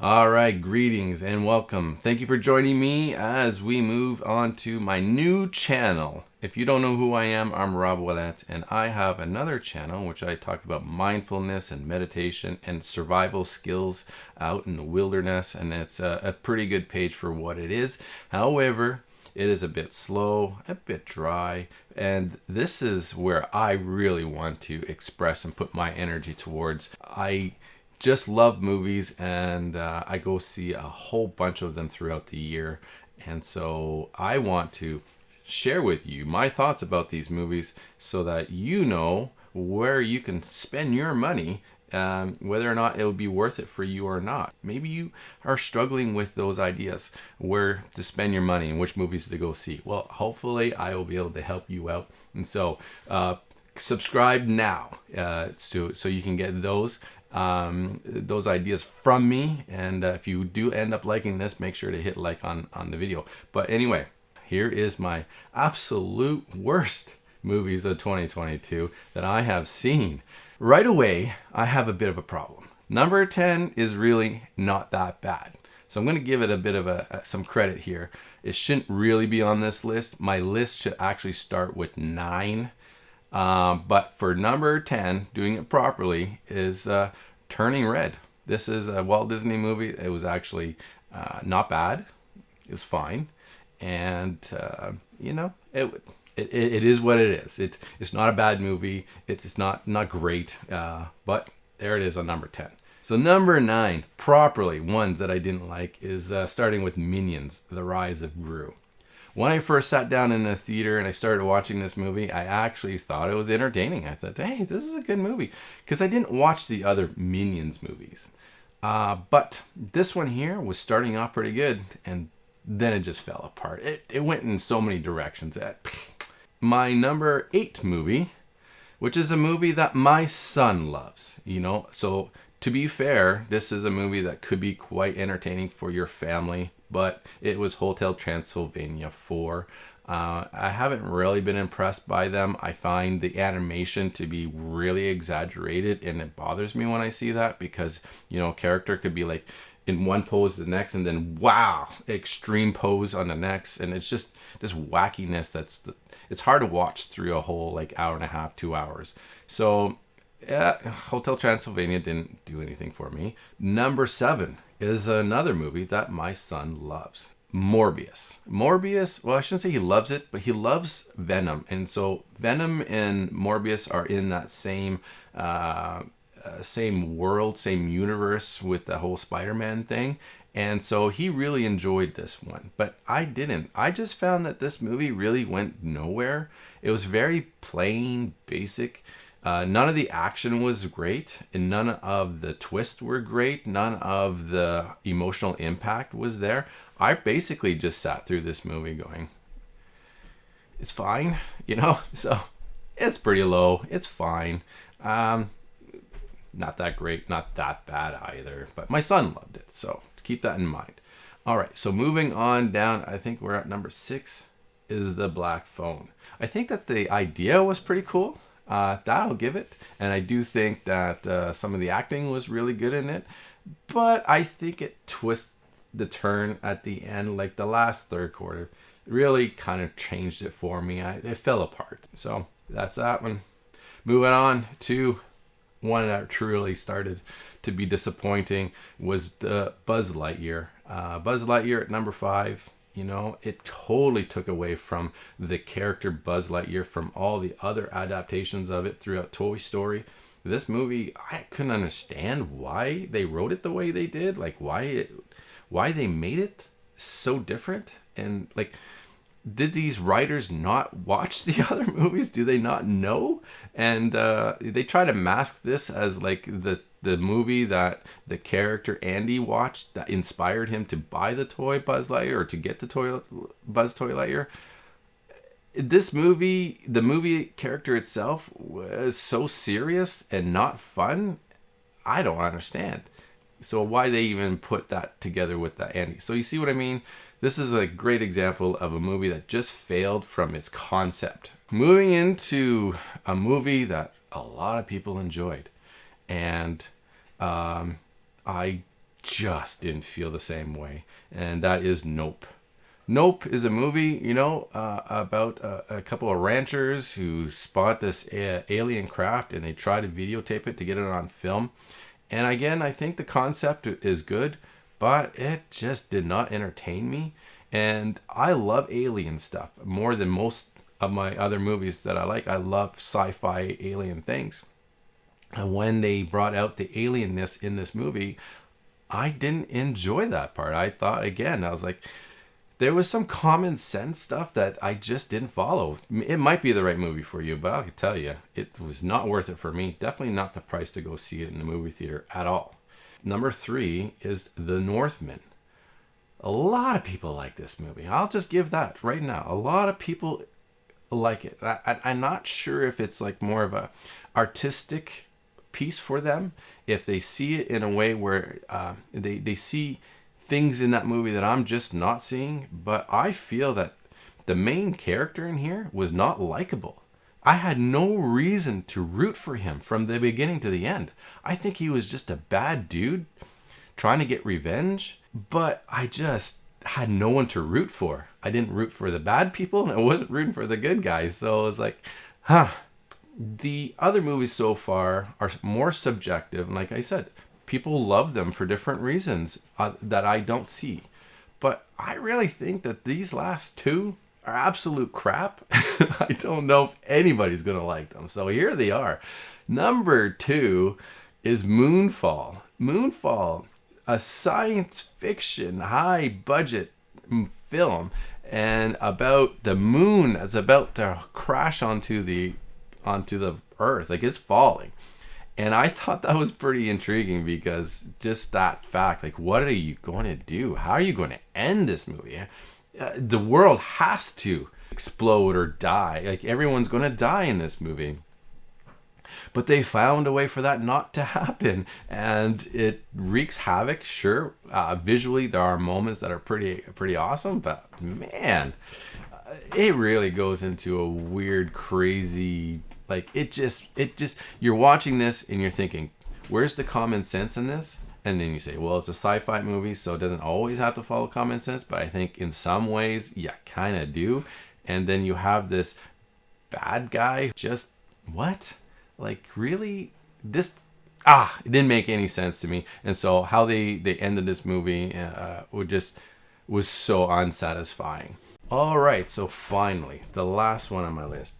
All right, greetings and welcome. Thank you for joining me as we move on to my new channel. If you don't know who I am, I'm Rob Ouellette, and I have another channel in which I talk about mindfulness and meditation and survival skills out in the wilderness, and it's a pretty good page for what it is. However, it is a bit slow, a bit dry, and this is where I really want to express and put my energy towards. I just love movies, and I go see a whole bunch of them throughout the year, and so I want to share with you my thoughts about these movies so that you know where you can spend your money, whether or not it will be worth it for you or not. Maybe you are struggling with those ideas, where to spend your money and which movies to go see. Well, hopefully I will be able to help you out, and so subscribe now so you can get those ideas from me. And if you do end up liking this, make sure to hit like on the video. But anyway, here is my absolute worst movies of 2022 that I have seen. Right away, I have a bit of a problem. Number 10 is really not that bad, so I'm going to give it a bit of some credit here. It shouldn't really be on this list. My list should actually start with 9. But for number 10, doing it properly, is Turning Red. This is a Walt Disney movie. It was actually not bad. It was fine. And, it is what it is. It's not a bad movie. It's not great. But there it is on number 10. So number 9, properly, ones that I didn't like, is starting with Minions, The Rise of Gru. When I first sat down in the theater and I started watching this movie, I actually thought it was entertaining. I thought, hey, this is a good movie, because I didn't watch the other Minions movies. But this one here was starting off pretty good, and then it just fell apart. It went in so many directions. My number 8 movie, which is a movie that my son loves, so to be fair, this is a movie that could be quite entertaining for your family, but it was Hotel Transylvania 4. I haven't really been impressed by them. I find the animation to be really exaggerated, and it bothers me when I see that, because, character could be like in one pose the next, and then wow, extreme pose on the next, and it's just this wackiness it's hard to watch through a whole hour and a half, 2 hours. So yeah, Hotel Transylvania didn't do anything for me. Number 7 is another movie that my son loves. Morbius, well, I shouldn't say he loves it, but he loves Venom. And so Venom and Morbius are in that same world, same universe with the whole Spider-Man thing. And so he really enjoyed this one, but I didn't. I just found that this movie really went nowhere. It was very plain, basic. None of the action was great, and none of the twists were great. None of the emotional impact was there. I basically just sat through this movie going, it's fine, so it's pretty low. It's fine. Not that great, not that bad either, but my son loved it, so keep that in mind. All right, so moving on down, I think we're at number 6, is The Black Phone. I think that the idea was pretty cool. That I'll give it. And I do think that some of the acting was really good in it. But I think it twists the turn at the end, like the last third quarter. Really kind of changed it for me. It fell apart. So that's that one. Moving on to one that truly started to be disappointing was the Buzz Lightyear. Buzz Lightyear at number 5. It totally took away from the character Buzz Lightyear from all the other adaptations of it throughout Toy Story. This movie, I couldn't understand why they wrote it the way they did, why they made it so different, and did these writers not watch the other movies? Do they not know? And they try to mask this as the movie that the character Andy watched that inspired him to buy the toy Buzz Lightyear, or to get the Buzz Toy Lightyear. This movie, the movie character itself, was so serious and not fun. I don't understand. So why they even put that together with that Andy? So you see what I mean? This is a great example of a movie that just failed from its concept. Moving into a movie that a lot of people enjoyed. And I just didn't feel the same way. And that is Nope. Nope is a movie, about a couple of ranchers who spot this alien craft and they try to videotape it to get it on film. And again, I think the concept is good, but it just did not entertain me. And I love alien stuff more than most of my other movies that I like. I love sci-fi alien things. And when they brought out the alienness in this movie, I didn't enjoy that part. I thought, again, I was like, there was some common sense stuff that I just didn't follow. It might be the right movie for you, but I can tell you, it was not worth it for me. Definitely not the price to go see it in the movie theater at all. Number 3 is The Northman. A lot of people like this movie. I'll just give that right now. A lot of people like it. I'm not sure if it's like more of a artistic piece for them, if they see it in a way where they see things in that movie that I'm just not seeing. But I feel that the main character in here was not likable. I had no reason to root for him from the beginning to the end. I think he was just a bad dude trying to get revenge, but I just had no one to root for. I didn't root for the bad people, and I wasn't rooting for the good guys. So it was like, The other movies so far are more subjective, and like I said, people love them for different reasons that I don't see. But I really think that these last two are absolute crap. I don't know if anybody's going to like them. So here they are. Number 2 is Moonfall. Moonfall, a science fiction, high budget film, and about the moon that's about to crash onto the earth. Like, it's falling. And I thought that was pretty intriguing because just that fact, like, what are you going to do? How are you going to end this movie? The world has to explode or die. Like, everyone's going to die in this movie. But they found a way for that not to happen. And it wreaks havoc, sure. Visually, there are moments that are pretty awesome. But, man, it really goes into a weird, crazy... Like, it just, you're watching this and you're thinking, where's the common sense in this? And then you say, well, it's a sci-fi movie, so it doesn't always have to follow common sense. But I think in some ways, you kind of do. And then you have this bad guy. Just, what? Like, really? This, it didn't make any sense to me. And so how they ended this movie was so unsatisfying. All right, so finally, the last one on my list.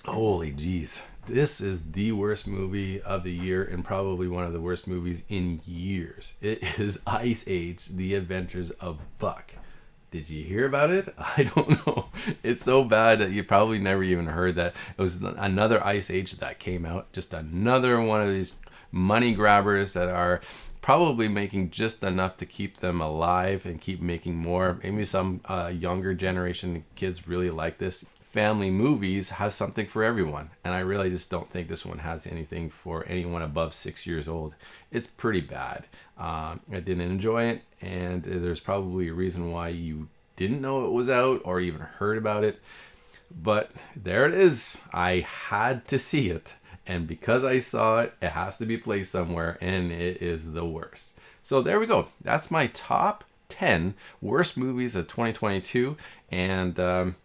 Holy jeez. This is the worst movie of the year and probably one of the worst movies in years. It is Ice Age: The Adventures of Buck. Did you hear about it? I don't know. It's so bad that you probably never even heard that. It was another Ice Age that came out. Just another one of these money grabbers that are probably making just enough to keep them alive and keep making more. Maybe some younger generation kids really like this. Family movies has something for everyone, and I really just don't think this one has anything for anyone above 6 years old. It's pretty bad. I didn't enjoy it, and there's probably a reason why you didn't know it was out or even heard about it, but there it is. I had to see it, and because I saw it, it has to be placed somewhere, and it is the worst. So there we go. That's my top 10 worst movies of 2022, and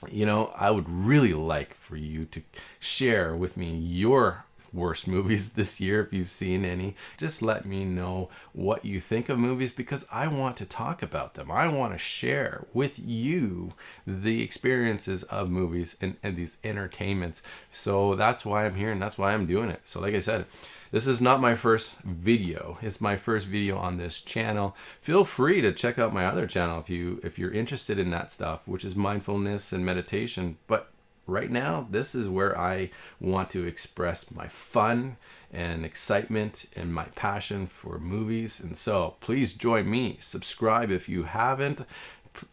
I would really like for you to share with me your worst movies this year if you've seen any. Just let me know what you think of movies because I want to talk about them. I want to share with you the experiences of movies and these entertainments. So that's why I'm here and that's why I'm doing it. So like I said, this is not my first video. It's my first video on this channel. Feel free to check out my other channel if you're interested in that stuff, which is mindfulness and meditation. But right now, this is where I want to express my fun and excitement and my passion for movies. And so please join me. Subscribe if you haven't.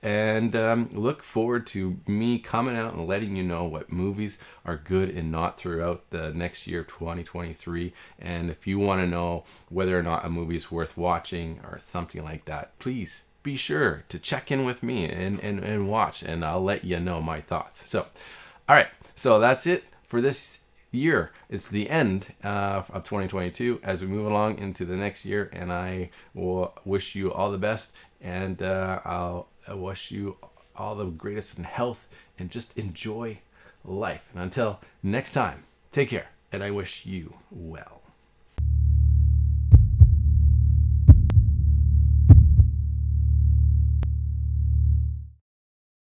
And look forward to me coming out and letting you know what movies are good and not throughout the next year, 2023. And if you want to know whether or not a movie is worth watching or something like that, please be sure to check in with me and watch, and I'll let you know my thoughts. So, all right, so that's it for this year. It's the end of 2022 as we move along into the next year, and I will wish you all the best, and I wish you all the greatest in health, and just enjoy life. And until next time, take care, and I wish you well.